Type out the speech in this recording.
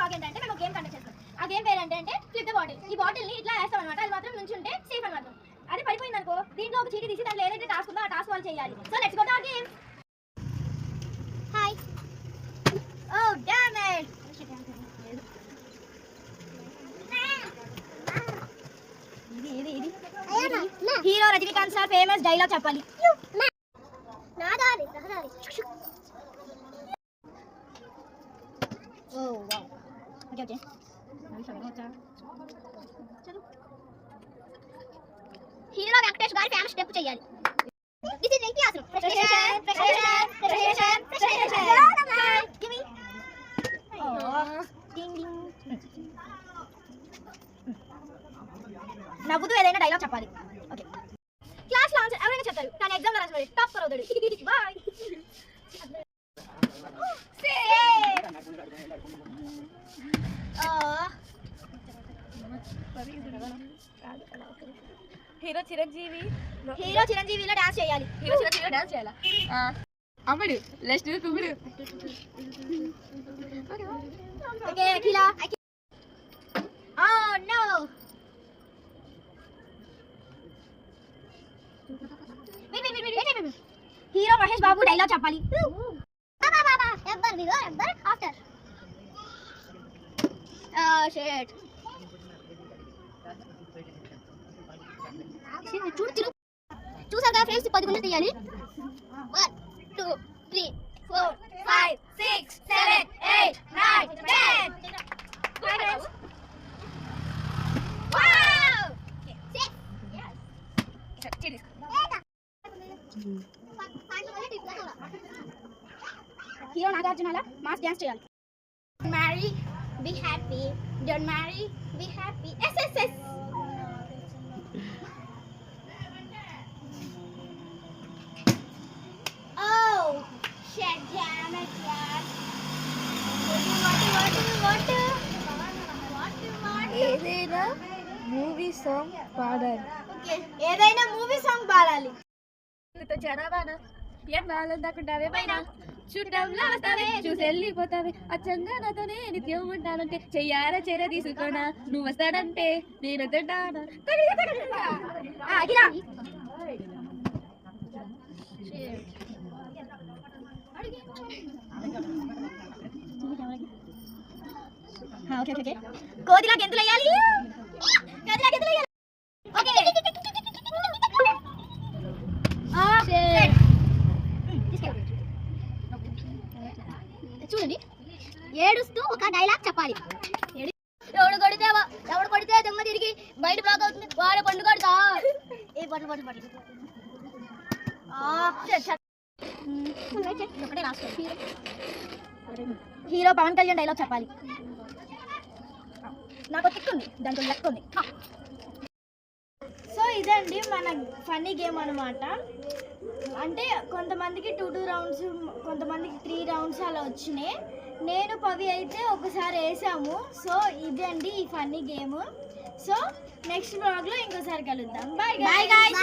Blog ఏంటంటే మేము game conduct చేస్తాం. ఆ గేమ్ పేరు ఏంటంటే ఫ్లిప్ ద బాటిల్. ఈ బాటిల్ ని ఇట్లా వేస్తాం అన్నమాట. అది మాత్రం నుంచి ఉంటే సేఫ్ అన్నమాట. అది పడిపోయింది అనుకో, దీంట్లో ఒక చీటీ తీసి దాంట్లో ఏదైతే టాస్క్ ఉందో ఆ టాస్క్ వాళ్ళు చేయాలి. So let's go to our game. Hi. Oh damn it. ఇది hero Rajinikanth sir famous dialogue చెప్పాలి. హీరో వెంకటేష్ గారి ఫేమస్ స్టెప్ చేయాలి. దిస్ ఇస్ వెంకీ ఆసనం. Give me. నవ్వుతూ ఏదైనా డైలాగ్ చెప్పాలి. ఓకే. క్లాస్ లో ఆన్సర్ ఎవరైనా చెప్తారు కానీ ఎగ్జామ్ లో రాసి టాప్ అవుతాడు. బాయ్. హీరో చిరంజీవి చిరంజీవిలో డాన్స్ చేయాలి. అమ్మడు లెస్ట్ కుమ్ముడు. Okay Akhila. Oh no. Wait. Hero Mahesh Babu dialogue చెప్పాలి. After shit. చూసాక ఫ్రెండ్స్ 10 గుంటలు తీయాలి. 1 2 3 4 5 6 7 8 9 10. Wow. Hero Nagarjuna mass dance చేయాలి. Marry be happy, don't marry be happy. ఎస్ఎస్ఎస్. Oh shit, damn it, yaar. What? ఏదైనా మూవీ సాంగ్ పాడాలి. ఓకే, ఏదైనా మూవీ సాంగ్ పాడాలి. జనాభానా ఎన్నాళ్ళందాకుంటావే పైన చుట్టంలా వస్తావే చూసి వెళ్ళిపోతావే అచ్చంగా నాతోనే నిత్యం ఉంటానంటే చెయ్యారా చెర తీసుకోనా నువ్వు వస్తానంటే నేను వద్దంటానా. ఓకే. కోతిలా గెంతులు వేయాలి. చూడండి, ఏడుస్తూ ఒక డైలాగ్ చెప్పాలి. ఎవడు కొడితే దొంగ తిరిగి బయట బ్లాక్ అవుతుంది వాడే పండు కొడతా. ఏ పట్టు ఒకటే last. Hero Pawan Kalyan dialogue చెప్పాలి. నాకు టిక్ ఉంది, దాంట్లో లెక్క ఉంది. సో ఇదండి మన ఫన్నీ గేమ్ అనమాట. అంటే కొంతమందికి 2 రౌండ్స్, కొంతమందికి 3 రౌండ్స్ అలా వచ్చినాయి. నేను పవి అయితే ఒకసారి వేసాము. సో ఇదండి ఈ ఫన్నీ గేమ్. సో నెక్స్ట్ బ్లాగ్లో ఇంకోసారి కలుద్దాం. Bye guys.